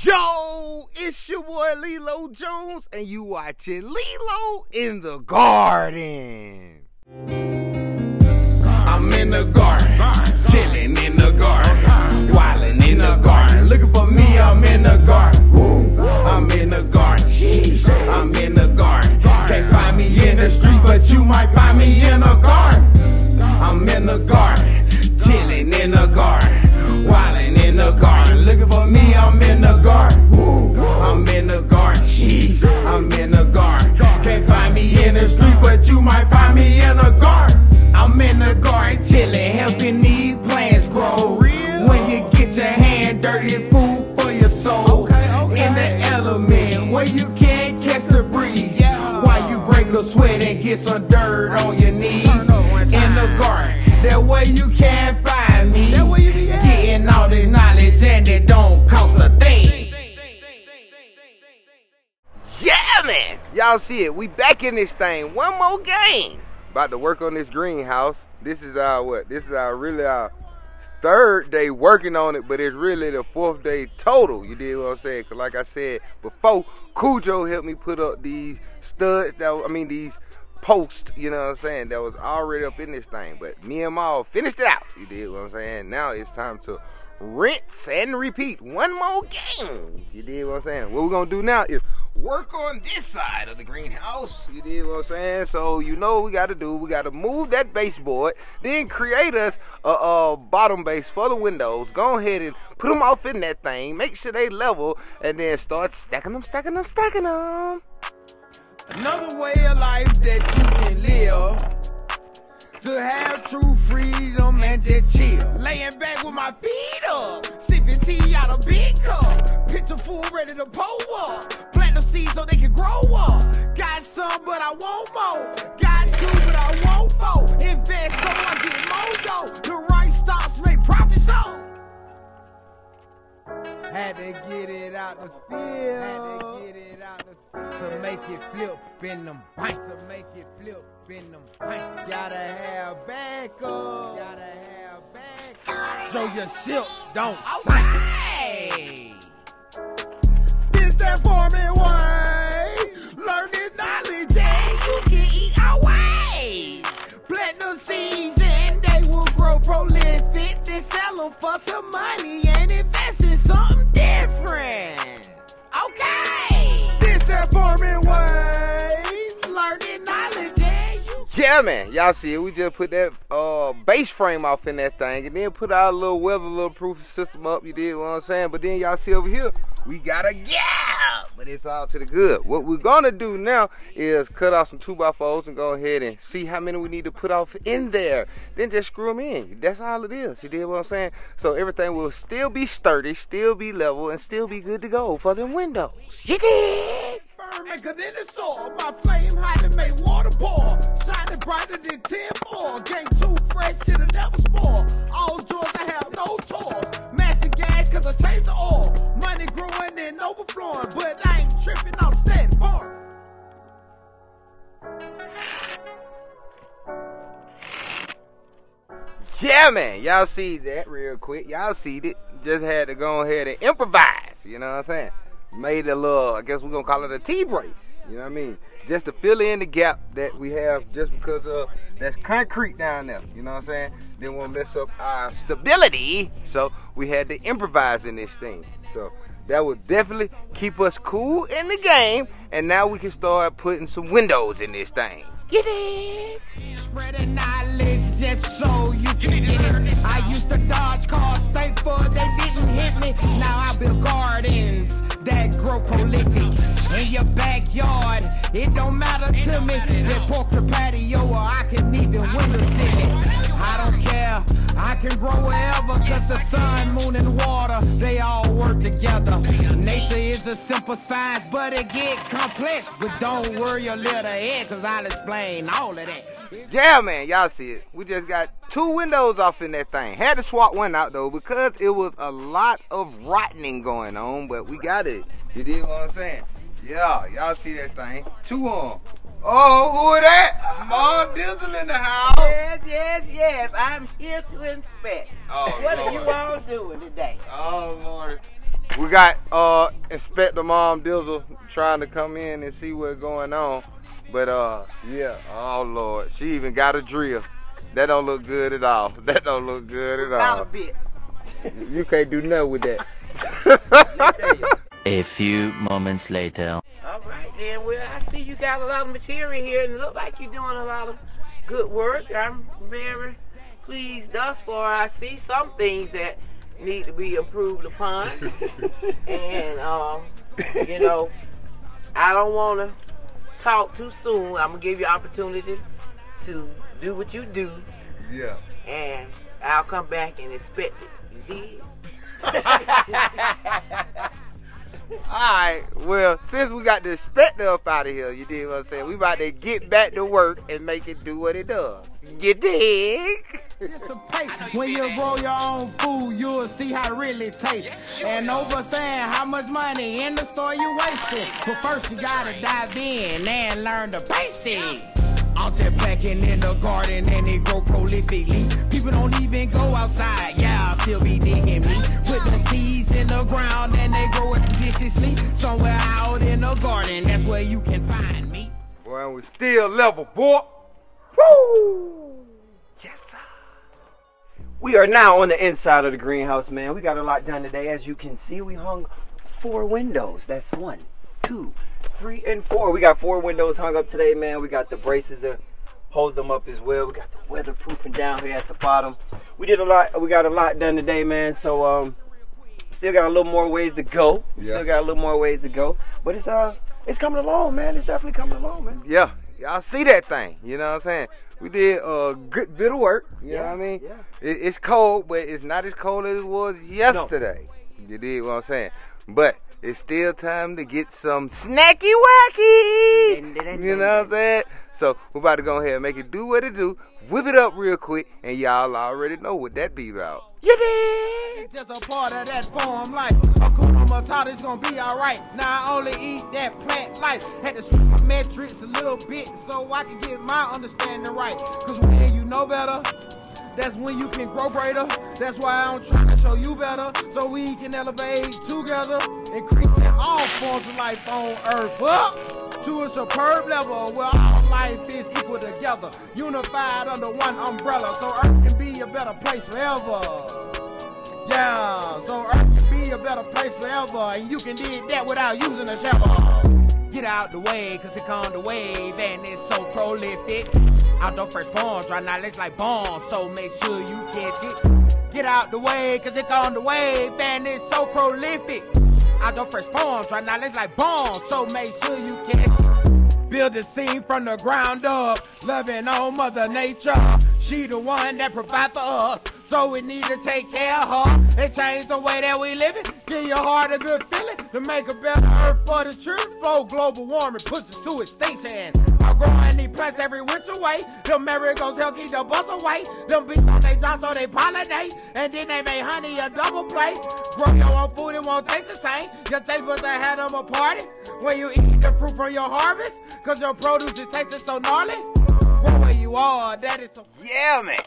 Yo, it's your boy Lelo Jones, and you watching Lelo in the Garden. I'm in the garden, chilling in the garden, wilding in the garden. Looking for me, I'm in the garden. I'm in the garden, I'm in the garden. Can't find me in the street, but you might find me in the garden. I'm in the garden, chilling in the garden, wilding in the garden. Looking for me, I'm in the garden. I'm in the garden, I'm in the garden. Can't find me in the street, but you might find me in the garden. I'm in the garden, chilling, helping these plants grow. When you get your hand dirty, it's food for your soul. In the element, where you can't catch the breeze, while you break a sweat and get some dirt on your knees. In the garden, that way you can't find me, getting all this knowledge and it don't cost a thing. Yeah, man. Y'all see it. We back in this thing. One more game. About to work on this greenhouse. This is our what? This is our third day working on it, but it's really the fourth day total. You did what I'm saying? Cause like I said before, Cujo helped me put up these studs. These posts. You know what I'm saying? That was already up in this thing. But me and Ma finished it out. You did what I'm saying? Now it's time to rinse and repeat. One more game. You did what I'm saying? What we're gonna do now is work on this side of the greenhouse. You did what I'm saying? So you know what we gotta do. We gotta move that baseboard, then create us a bottom base for the windows. Go ahead and put them off in that thing. Make sure they level, and then start stacking them. Another way of life that you can live, to have true freedom and just chill. Laying back with my feet up, sipping tea out a big cup. Picture full ready to pull up. Plant the seeds so they can grow up. Got some but I want more. Got two but I want four. Invest so I get more dough. The right stocks make profits on. Had to get it out the field. To make it flip in them banks. Gotta have backup. So your silk don't sink. This that farming way. Learn this knowledge and you can eat our way. Plant the seeds and they will grow prolific. Then sell them for some money and invest in something different. Okay. This that farming way. Learning knowledge and you. Yeah, man. Y'all see it. We just put that base frame off in that thing, and then put our little proof system up. You did what I'm saying? But then y'all see over here, we got a gap, but it's all to the good. What we're gonna do now is cut off some 2x4s and go ahead and see how many we need to put off in there. Then just screw them in. That's all it is. You did what I'm saying? So everything will still be sturdy, still be level, and still be good to go for them windows. You did? Anchor in the soil, my flame hot to make water pour. Shining brighter than 10 more. Game too fresh, shit'll never spoil. All joys, I have no toys. Master gas, cause I change the oil. Money growing and overflowing, but I ain't tripping, I'm standing for it. Yeah, man. Y'all see that real quick. Y'all see it. Just had to go ahead and improvise. You know what I'm saying? Made a little, I guess we're going to call it a T-brace. You know what I mean? Just to fill in the gap that we have just because that's concrete down there. You know what I'm saying? Didn't want to mess up our stability. So we had to improvise in this thing. So that would definitely keep us cool in the game. And now we can start putting some windows in this thing. Get it? Spreading knowledge just so you can get it. I used to dodge cars, thank for they didn't hit me. Now I build gardens that grow prolific in your backyard. It don't matter to me. That pork the patio or I can even window sit it. I don't care. I can grow wherever cause the sun, moon, and water, they all work together. Nature is a simple science, but it get complex. But don't worry a little head cause I'll explain all of that. Yeah, man, y'all see it. We just got 2 windows off in that thing. Had to swap one out though because it was a lot of rotting going on, but we got it. You did what I'm saying? Yeah, y'all see that thing. 2 on. Oh, who is that? Mom Dizzle in the house. Yes. I'm here to inspect. Oh, what Lord. are you all doing today? Oh, Lord. We got Inspector Mom Dizzle trying to come in and see what's going on. But yeah, oh Lord, she even got a drill. That don't look good at all. That don't look good at all. Not a bit. You can't do nothing with that. A few moments later. All right, then. Well, I see you got a lot of material here, and it look like you're doing a lot of good work. I'm very pleased thus far. I see some things that need to be improved upon, and you know, I don't want to talk too soon. I'm gonna give you opportunity to do what you do. Yeah. And I'll come back and inspect it. You did? Alright, well, since we got the inspector up out of here, you dig what I'm saying? We about to get back to work and make it do what it does. You dig? When you grow your own food, you'll see how it really tastes. And overstand how much money in the store you wasted. But first you gotta dive in and learn the basics. I'm just packing in the garden and it grow prolifically. People don't even go outside, yeah, I'll still be digging me. Put the seeds in the ground and they grow expeditiously. Somewhere out in the garden, that's where you can find me. Boy, we still level, boy. Woo! Yes, sir. We are now on the inside of the greenhouse, man. We got a lot done today. As you can see, we hung 4 windows. That's 1, 2, 3, and 4. We got 4 windows hung up today, man. We got the braces to hold them up as well. We got the weatherproofing down here at the bottom. We did a lot. We got a lot done today, man. So still got a little more ways to go. Still got a little more ways to go. But it's coming along, man. It's definitely coming along, man. Yeah, y'all see that thing. You know what I'm saying? We did a good bit of work. You know what I mean? Yeah. It's cold, but it's not as cold as it was yesterday. No. You dig what I'm saying? But it's still time to get some snacky wacky. You know what I'm saying? So we're about to go ahead and make it do what it do. Whip it up real quick, and y'all already know what that be about. You dig? It's just a part of that form life. Hakuna Matata, it's gonna be alright. Now I only eat that plant life. Had to switch my metrics a little bit so I can get my understanding right. Cause when you know better, that's when you can grow greater. That's why I'm trying to show you better, so we can elevate together, increasing all forms of life on earth up to a superb level where all life is equal together, unified under one umbrella, so earth can be a better place forever. Yeah, so earth can be a better place forever, and you can do that without using a shovel. Get out the way, cause it come the wave, and it's so prolific. Outdoor first forms, dry knowledge like bombs, so make sure you catch it. Get out the way, cause it's on the wave, and it's so prolific. Outdoor first forms, dry knowledge like bombs, so make sure you catch it. Build a scene from the ground up, loving on Mother Nature. She the one that provides for us, so we need to take care of her and change the way that we live it. Give your heart a good feeling to make a better earth for the children. Flow global warming pushes to extinction. Outgrowing these plants every which way. Them marigolds help keep the bus away. Them bees on they job so they pollinate, and then they make honey a double plate. Grow your own food, it won't taste the same. Your taste buds that had them a party when you eat the fruit from your harvest, cause your produce is tasting so gnarly. Grow where you are, that is so. Yeah, man.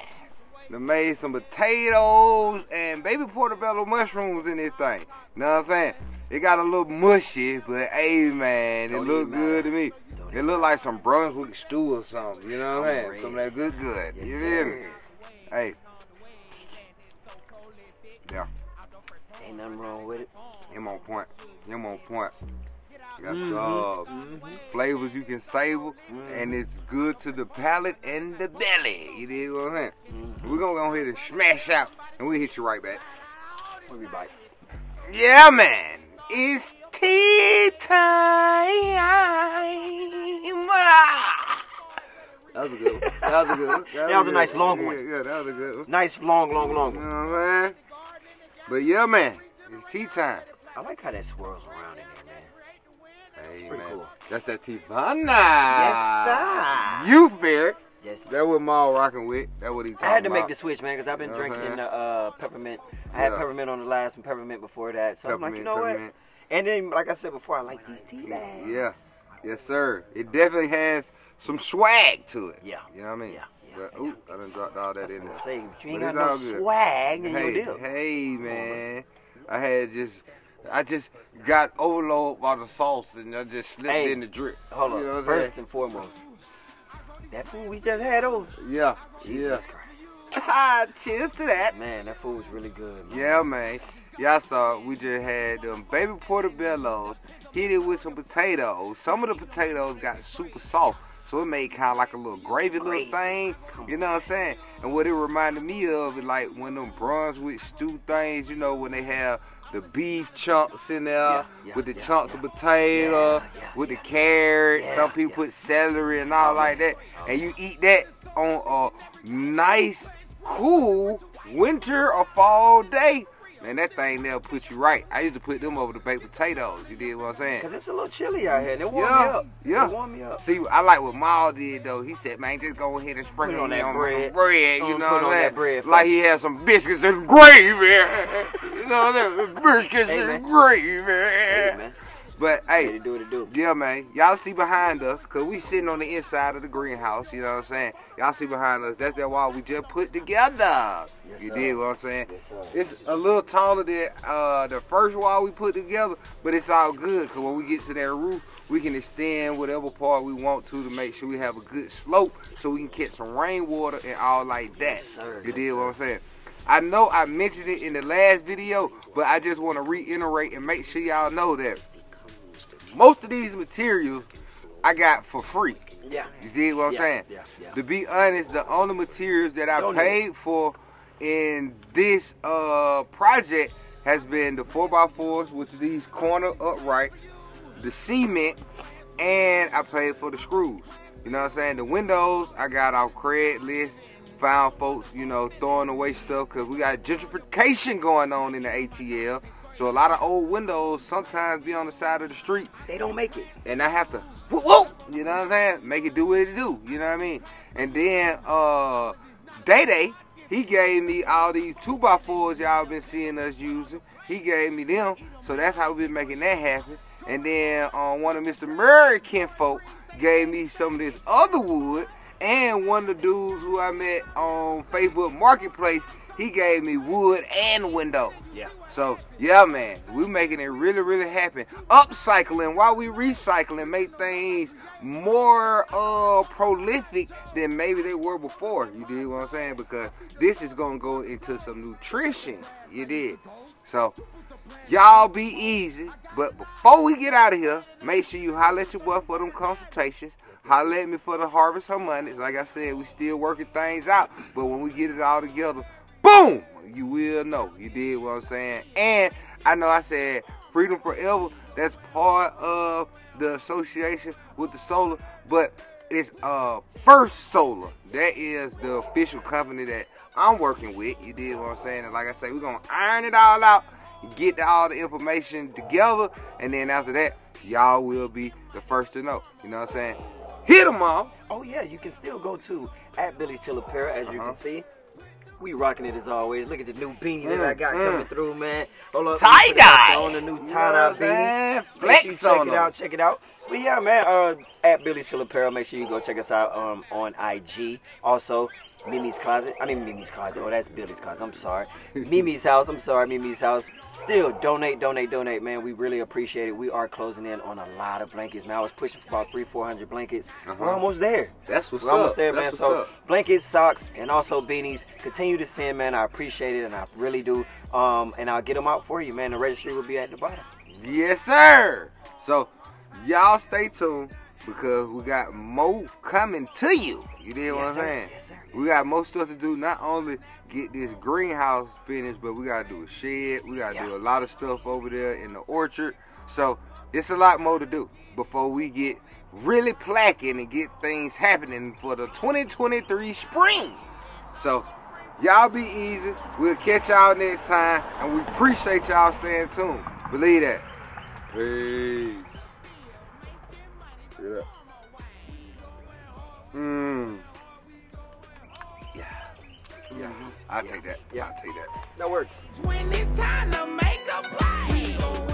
They made some potatoes and baby portobello mushrooms in this thing. You know what I'm saying? It got a little mushy, but hey, man, it looked good to me. It looked like some Brunswick Stew or something. You know what I'm saying? Some of that good. Yes, You feel me? Hey. Yeah. Ain't nothing wrong with it. Him on point. Got some flavors you can savor, and it's good to the palate and the belly. You dig what I'm saying? We're going to go ahead and smash out, and we'll hit you right back. We'll be back. Yeah, man. It's tea time. That was a good one. That was a nice long one. Yeah, that was a good one. Nice, long You know one. what I'm saying? But yeah, man. It's tea time. I like how that swirls around in there, man. Hey, pretty man. cool. That's that Tivana. Yes, sir. Youth beer. Yes. That what Maul rocking with. That what he talking about. I had to make the switch, man, because I've been drinking the peppermint. I had peppermint on the last and peppermint before that. So I'm like, you know what? And then, like I said before, I like these tea bags. Yes. Yes, sir. It definitely has some swag to it. Yeah. You know what I mean? Yeah. But, ooh, I done dropped all that in there. Say, but you ain't But got it's no all good. swag in your Hey, deal. hey, man. I had just I just got overloaded by the sauce and I just slipped in the drip. Hold on. You know what First and foremost, that food we just had over. Yeah. Jesus yeah. Christ. Cheers to that. Man, that food was really good, man. Yeah, man. Y'all saw we just had them baby portobellos, hit it with some potatoes. Some of the potatoes got super soft, so it made kind of like a little gravy little thing. You know what I'm saying? And what it reminded me of is like one of them Brunswick Stew things, you know, when they have the beef chunks in there with the chunks of potato, with the carrots. Some people put celery and all like that. And you eat that on a nice, cool winter or fall day. Man, that thing there put you right. I used to put them over the baked potatoes. You did what I'm saying? Because it's a little chilly out here. And it warmed me up. Yeah. It warmed me up. See, I like what Mom did, though. He said, man, just go ahead and sprinkle on it that on bread. You know what I'm saying? Bread like he had some biscuits and gravy. You know that? Biscuits and gravy. Hey, man. But, hey, It do what it do. yeah, man, y'all see behind us, because we sitting on the inside of the greenhouse, you know what I'm saying? Y'all see behind us, that's that wall we just put together. Yes, You sir. did what I'm saying? Yes, sir. It's a little taller than the first wall we put together, but it's all good, because when we get to that roof, we can extend whatever part we want to make sure we have a good slope so we can catch some rainwater and all like that. Yes, sir. You did what I'm saying? I know I mentioned it in the last video, but I just want to reiterate and make sure y'all know that most of these materials I got for free. Yeah. You see what I'm saying? Yeah. To be honest, the only materials that I paid for in this project has been the 4x4s, which are these corner uprights, the cement, and I paid for the screws. You know what I'm saying? The windows I got off Craigslist. Found folks, you know, throwing away stuff because we got gentrification going on in the ATL. So a lot of old windows sometimes be on the side of the street. They don't make it. And I have to, whoop, you know what I'm saying? Make it do what it do, you know what I mean? And then, Day, he gave me all these 2x4s y'all been seeing us using. He gave me them, so that's how we been making that happen. And then, one of Mr. Murray kinfolk gave me some of this other wood. And one of the dudes who I met on Facebook Marketplace, he gave me wood and windows. Yeah. So, yeah, man, we making it really, really happen. Upcycling while we recycling, make things more prolific than maybe they were before. You did what I'm saying? Because this is going to go into some nutrition. You did. So, y'all be easy. But before we get out of here, make sure you holler at your boy for them consultations. Holler at me for the Harvest Harmonics. Like I said, we still working things out. But when we get it all together, boom, you will know. You did what I'm saying. And I know I said Freedom Forever. That's part of the association with the solar. But it's First Solar. That is the official company that I'm working with. You did what I'm saying. And like I say, we're going to iron it all out. Get all the information together. And then after that, y'all will be the first to know. You know what I'm saying? Hit them all. Oh, yeah, you can still go to Billies Apparel, as you can see. We rocking it as always. Look at the new beanie that I got coming through, man. Hold up. Tie-dye. On the new tie-dye beanie. Flex Make sure you check it out. But yeah, man, at Billies Apparel, make sure you go check us out on IG. Also, Mimi's Closet. I mean Mimi's Closet. Oh, that's Billy's Closet. I'm sorry. Mimi's House. I'm sorry, Mimi's House. Still, donate, man. We really appreciate it. We are closing in on a lot of blankets, man. I was pushing for about 300-400 blankets. We're almost there. That's what's We're almost there, man. So, blankets, socks, and also beanies. Continue to send, man. I appreciate it, and I really do. And I'll get them out for you, man. The registry will be at the bottom. Yes, sir. So, y'all stay tuned because we got more coming to you. You did what I'm saying? Yes, sir. We got more stuff to do. Not only get this greenhouse finished, but we got to do a shed. We got to do a lot of stuff over there in the orchard. So, it's a lot more to do before we get really placking and get things happening for the 2023 spring. So, y'all be easy. We'll catch y'all next time. And we appreciate y'all staying tuned. Believe that. Peace. Check it out. Yeah. I'll take that. Yeah. I'll take that. That works. When it's time to make a play.